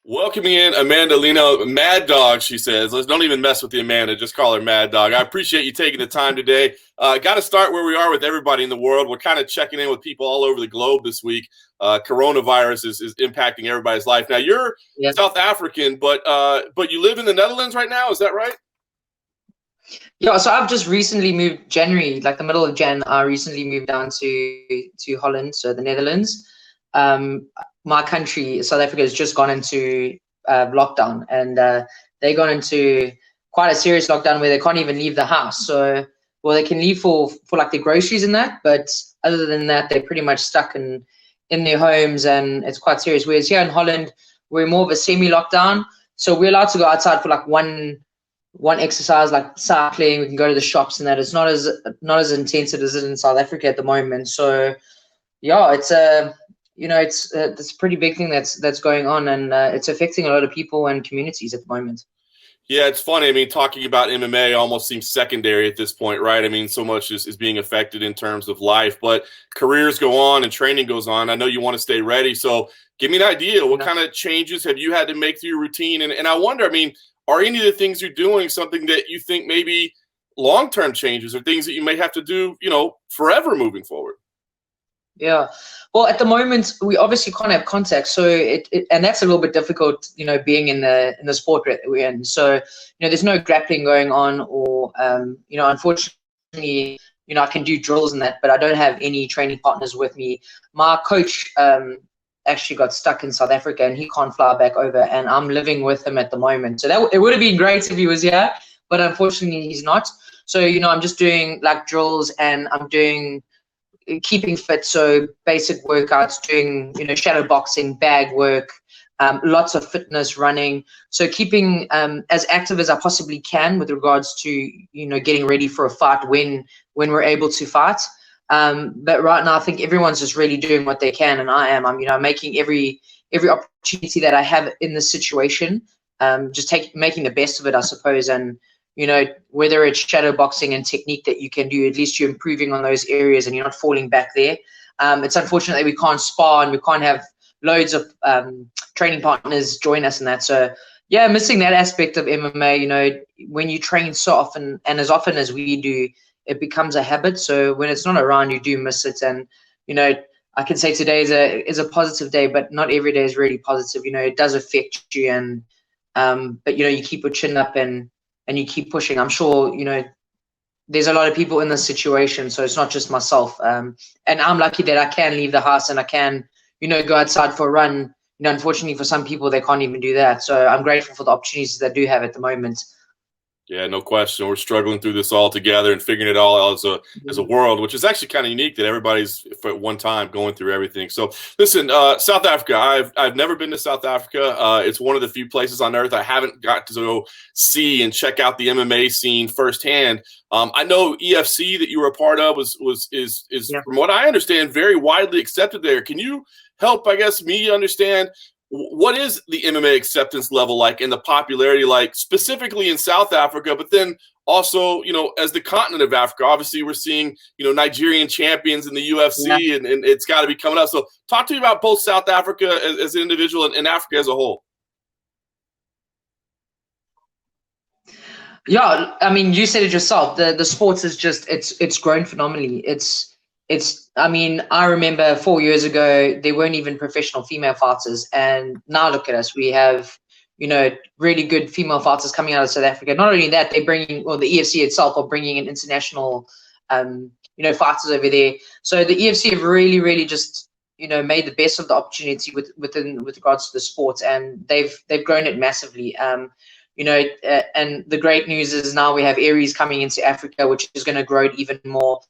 Welcoming in Amanda Lino, Mad Dog, she says. Let's don't even mess with the Amanda, just call her Mad Dog. I appreciate you taking the time today. Got to start where we are with everybody in the world. We're kind of checking in with people all over the globe this week. Coronavirus is impacting everybody's life. Now, you're South African, but you live in the Netherlands right now. Is that right? Yeah, so I've just recently moved January, like the middle of Jan. I recently moved down to Holland, so the Netherlands. My country, South Africa, has just gone into lockdown, and they gone into quite a serious lockdown where they can't even leave the house. So, well, they can leave for like their groceries and that, but other than that, they're pretty much stuck in their homes, and it's quite serious. Whereas here in Holland, we're more of a semi-lockdown, so we're allowed to go outside for like one exercise, like cycling. We can go to the shops and that. It's not as intense as it is in South Africa at the moment. So yeah, it's it's a pretty big thing that's going on, and it's affecting a lot of people and communities at the moment. Yeah, it's funny. I mean, talking about MMA almost seems secondary at this point, right? I mean, so much is being affected in terms of life, but careers go on and training goes on. I know you want to stay ready. So give me an idea. What kind of changes have you had to make through your routine? And I wonder, I mean, are any of the things you're doing something that you think maybe long-term changes or things that you may have to do, forever moving forward? Yeah, well, at the moment we obviously can't have contact, so and that's a little bit difficult, being in the sport that we're in. So there's no grappling going on, or unfortunately, I can do drills and that, but I don't have any training partners with me. My coach actually got stuck in South Africa, and he can't fly back over, and I'm living with him at the moment. So it would have been great if he was here, but unfortunately he's not. So I'm just doing like drills, and I'm doing keeping fit, so basic workouts, doing shadow boxing, bag work, lots of fitness, running, so keeping as active as I possibly can with regards to getting ready for a fight when we're able to fight. But right now I think everyone's just really doing what they can, and I'm making every opportunity that I have in this situation, just making the best of it, I suppose. And whether it's shadow boxing and technique that you can do, at least you're improving on those areas and you're not falling back there. It's unfortunate that we can't spar and we can't have loads of training partners join us in that. So yeah, missing that aspect of MMA. When you train so often and as often as we do, it becomes a habit. So when it's not around, you do miss it. And I can say today is a positive day, but not every day is really positive. It does affect you, and but you keep your chin up and you keep pushing. I'm sure, there's a lot of people in this situation, so it's not just myself. And I'm lucky that I can leave the house and I can, go outside for a run. Unfortunately for some people, they can't even do that. So I'm grateful for the opportunities that I do have at the moment. Yeah, no question. We're struggling through this all together and figuring it all out as a world, which is actually kind of unique that everybody's at one time going through everything. So listen, South Africa, I've never been to South Africa. It's one of the few places on earth I haven't got to go see and check out the MMA scene firsthand. I know EFC that you were a part of is from what I understand, very widely accepted there. Can you help, I guess, me understand what is the MMA acceptance level like and the popularity like specifically in South Africa, but then also, as the continent of Africa? Obviously we're seeing, Nigerian champions in the UFC and it's got to be coming up. So talk to me about both South Africa as an individual and Africa as a whole. Yeah, I mean, you said it yourself. The sports is just, it's grown phenomenally. I mean, I remember 4 years ago, there weren't even professional female fighters. And now look at us. We have, really good female fighters coming out of South Africa. Not only that, they're bringing, the EFC itself are bringing in international, fighters over there. So the EFC have really, really just, made the best of the opportunity with regards to the sport. And they've grown it massively. And the great news is now we have Aries coming into Africa, which is going to grow it even more.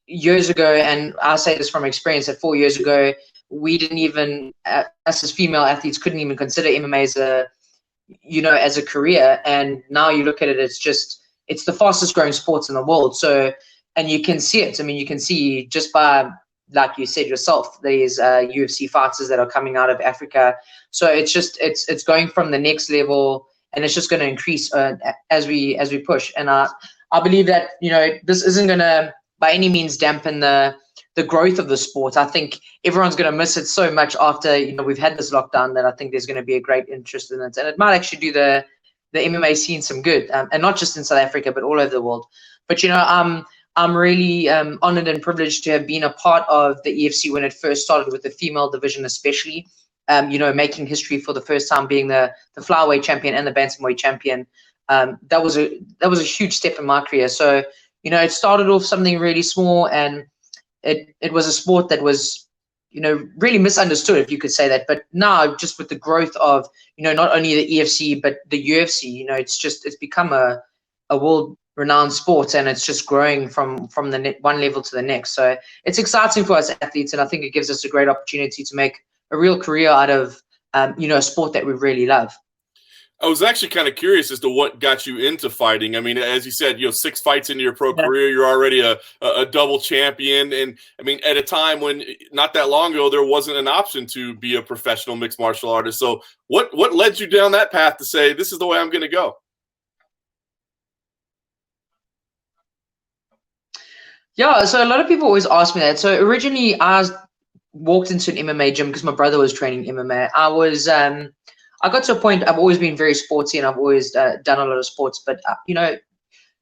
Years ago, and I'll say this from experience, that 4 years ago, we didn't even, us as female athletes, couldn't even consider MMA as a career. And now you look at it, it's the fastest growing sports in the world. So, and you can see it. I mean, you can see just by, like you said yourself, there's UFC fighters that are coming out of Africa. So it's going from the next level, and it's just going to increase as we push. And I believe that, this isn't going to by any means dampen the the growth of the sport. I think everyone's going to miss it so much after, you know, we've had this lockdown, that I think there's going to be a great interest in it, and it might actually do the MMA scene some good, and not just in South Africa, but all over the world. But, you know, I'm really honored and privileged to have been a part of the EFC when it first started, with the female division especially. You know, making history for the first time, being the flyweight champion and the bantamweight champion. That was a huge step in my career. So, you know, it started off something really small, and it was a sport that was, you know, really misunderstood, if you could say that. But now, just with the growth of, you know, not only the EFC but the UFC, you know, it's become a world renowned sport, and it's just growing from the one level to the next. So it's exciting for us athletes, and I think it gives us a great opportunity to make a real career out of, you know, a sport that we really love. I was actually kind of curious as to what got you into fighting. I mean, as you said, you know, 6 fights into your pro career, you're already a double champion. And I mean, at a time when not that long ago, there wasn't an option to be a professional mixed martial artist. So what led you down that path to say, this is the way I'm going to go? Yeah, so a lot of people always ask me that. So originally I walked into an MMA gym because my brother was training MMA. I got to a point, I've always been very sporty, and I've always done a lot of sports, but you know,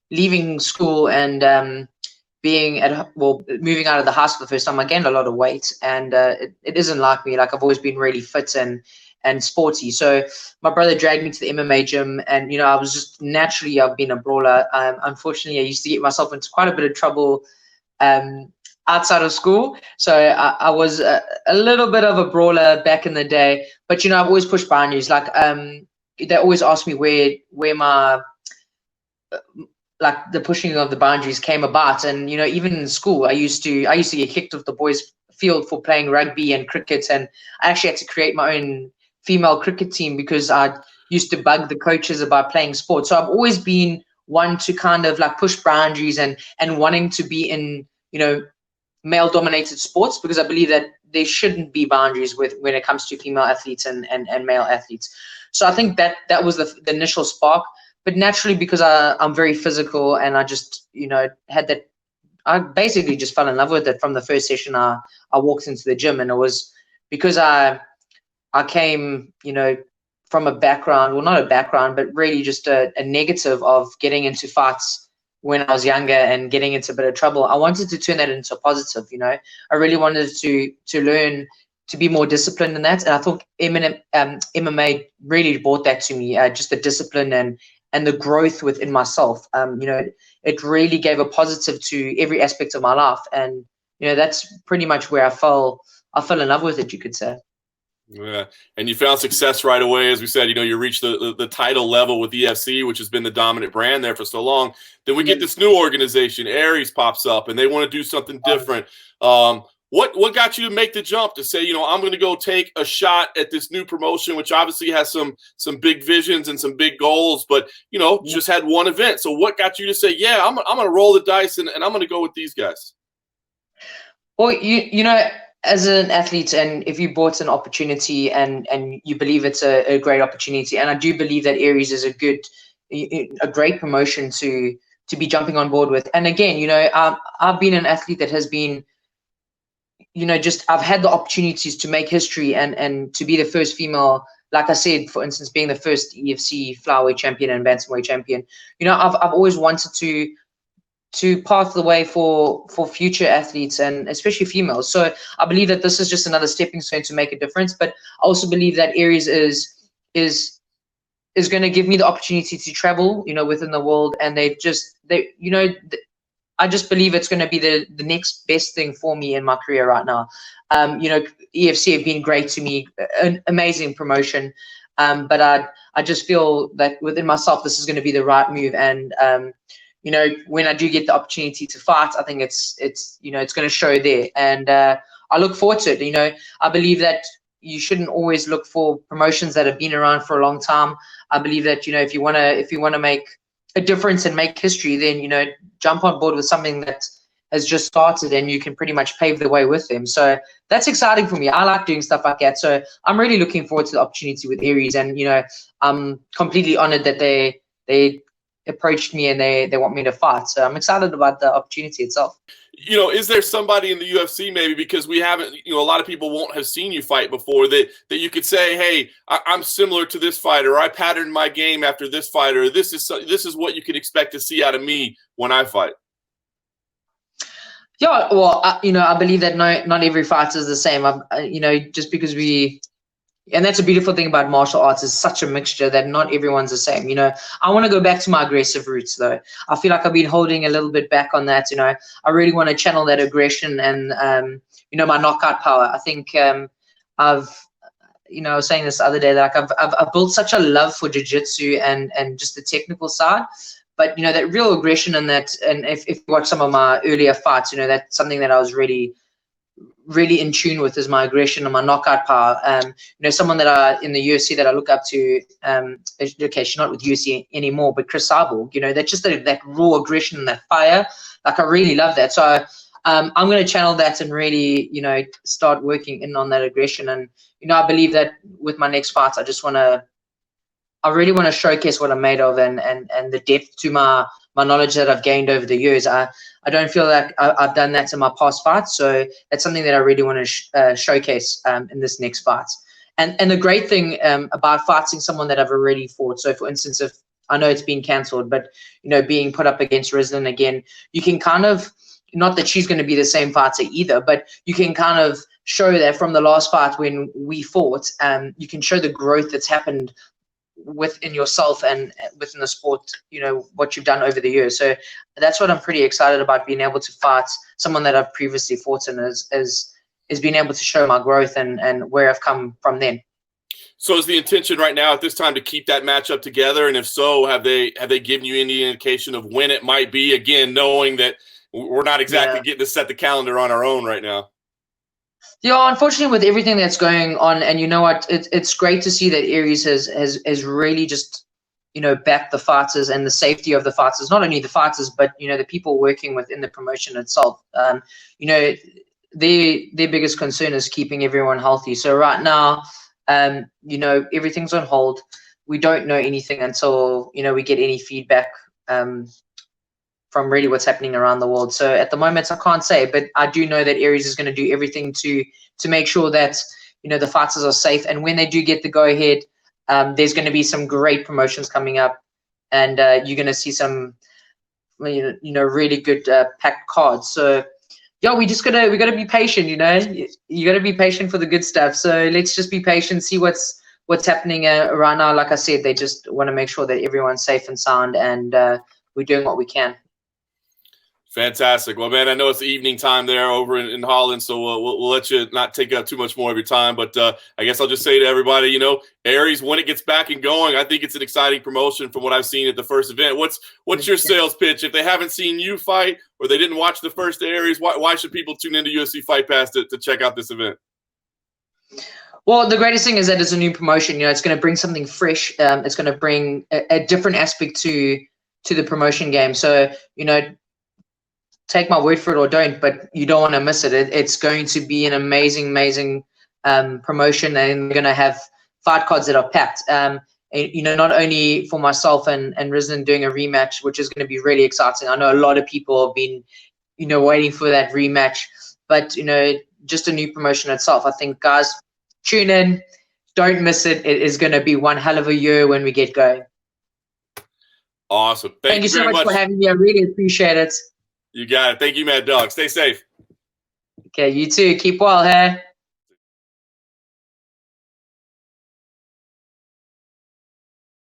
leaving school and moving out of the house for the first time, I gained a lot of weight, and it isn't like me. Like, I've always been really fit and sporty. So my brother dragged me to the MMA gym, and you know, I was just naturally, I've been a brawler. Unfortunately, I used to get myself into quite a bit of trouble outside of school. So I was a little bit of a brawler back in the day, but you know, I've always pushed boundaries. Like, they always ask me where my like the pushing of the boundaries came about. And you know, even in school, I used to get kicked off the boys' field for playing rugby and cricket, and I actually had to create my own female cricket team because I used to bug the coaches about playing sports. So I've always been one to kind of like push boundaries and wanting to be in, you know, male dominated sports, because I believe that there shouldn't be boundaries when it comes to female athletes and male athletes. So I think that was the initial spark. But naturally, because I'm very physical, and I just, you know, I basically just fell in love with it from the first session I walked into the gym. And it was because I came, you know, from a background, well, not a background, but really just a negative of getting into fights when I was younger and getting into a bit of trouble. I wanted to turn that into a positive, you know. I really wanted to learn to be more disciplined in that. And I thought MMA really brought that to me, just the discipline and the growth within myself. You know, it really gave a positive to every aspect of my life. And, you know, that's pretty much where I fell in love with it, you could say. Yeah, and you found success right away. As we said, you know, you reached the title level with EFC, which has been the dominant brand there for so long. Then we get this new organization, Aries, pops up, and they want to do something different. What got you to make the jump to say, you know, I'm going to go take a shot at this new promotion, which obviously has some big visions and some big goals, but, you know, just had one event. So what got you to say, yeah, I'm going to roll the dice and I'm going to go with these guys? Well, you know, as an athlete, and if you bought an opportunity and you believe it's a great opportunity, and I do believe that Aries is a great promotion to be jumping on board with. And again, you know, I've been an athlete that has been, you know, just I've had the opportunities to make history and to be the first female, like I said, for instance, being the first EFC flyweight champion and bantamweight champion. You know, I've always wanted to pave the way for future athletes, and especially females. So I believe that this is just another stepping stone to make a difference. But I also believe that Aries is going to give me the opportunity to travel, you know, within the world. And you know, I just believe it's going to be the next best thing for me in my career right now. You know, EFC have been great to me, an amazing promotion. But I just feel that within myself, this is going to be the right move. And you know, when I do get the opportunity to fight, I think it's you know, it's going to show there, and I look forward to it. You know, I believe that you shouldn't always look for promotions that have been around for a long time. I believe that, you know, if you want to make a difference and make history, then, you know, jump on board with something that has just started, and you can pretty much pave the way with them. So that's exciting for me. I like doing stuff like that. So I'm really looking forward to the opportunity with Aries, and you know, I'm completely honored that they approached me and they want me to fight. So I'm excited about the opportunity itself. is there somebody in the UFC maybe, because we haven't, a lot of people won't have seen you fight before, that you could say, hey, I'm similar to this fighter, or I patterned my game after this fighter, or this is what you can expect to see out of me when I fight? Yeah, well, I believe that not every fighter is the same. Just because and that's a beautiful thing about martial arts, is such a mixture that not everyone's the same. I want to go back to my aggressive roots, though. I feel like I've been holding a little bit back on that. I really want to channel that aggression and, my knockout power. I think I was saying this the other day, that I've built such a love for jiu-jitsu and just the technical side. But, that real aggression and that, and if you watch some of my earlier fights, that's something that I was really in tune with, is my aggression and my knockout power. Someone that in the UFC that I look up to, okay, she's not with UFC anymore, but Chris Cyborg, that's just that raw aggression and that fire. Like, I really love that. So I'm going to channel that and really, start working in on that aggression. And, I believe that with my next fights, I really want to showcase what I'm made of, and the depth to my knowledge that I've gained over the years. I don't feel like I've done that in my past fights, so that's something that I really want to showcase in this next fight. And the great thing about fighting someone that I've already fought, so for instance, if I know it's been cancelled, but being put up against Rislin again, you can kind of, not that she's going to be the same fighter either, but you can kind of show that from the last fight when we fought, you can show the growth that's happened within yourself and within the sport, what you've done over the years. So that's what I'm pretty excited about, being able to fight someone that I've previously fought in, is being able to show my growth and where I've come from then. So is the intention right now at this time to keep that matchup together? And if so, have they given you any indication of when it might be, again, knowing that we're not exactly getting to set the calendar on our own right now? Yeah, unfortunately, with everything that's going on, and you know what, it's great to see that Aries has really just, backed the fighters and the safety of the fighters, not only the fighters, but, the people working within the promotion itself. Their biggest concern is keeping everyone healthy. So right now, everything's on hold. We don't know anything until, we get any feedback from really what's happening around the world. So at the moment, I can't say, but I do know that Aries is going to do everything to make sure that, the fighters are safe. And when they do get the go-ahead, there's going to be some great promotions coming up, and you're going to see some, really good packed cards. So yeah, we got to be patient. You got to be patient for the good stuff. So let's just be patient, see what's happening right now. Like I said, they just want to make sure that everyone's safe and sound, and we're doing what we can. Fantastic. Well, man, I know it's evening time there over in Holland, so we'll let you not take up too much more of your time. But I guess I'll just say to everybody, Aries, when it gets back and going, I think it's an exciting promotion from what I've seen at the first event. What's your sales pitch? If they haven't seen you fight or they didn't watch the first Aries, why should people tune into UFC Fight Pass to check out this event? Well, the greatest thing is that it's a new promotion. It's going to bring something fresh. It's going to bring a different aspect to the promotion game. So, take my word for it or don't, but you don't want to miss it. It's going to be an amazing promotion, and we're going to have fight cards that are packed. Not only for myself and Rislin doing a rematch, which is going to be really exciting. I know a lot of people have been, waiting for that rematch, but, just a new promotion itself. I think, guys, tune in. Don't miss it. It is going to be one hell of a year when we get going. Awesome. Thank you so much for having me. I really appreciate it. You got it. Thank you, Mad Dog. Stay safe. Okay, you too. Keep well, hey?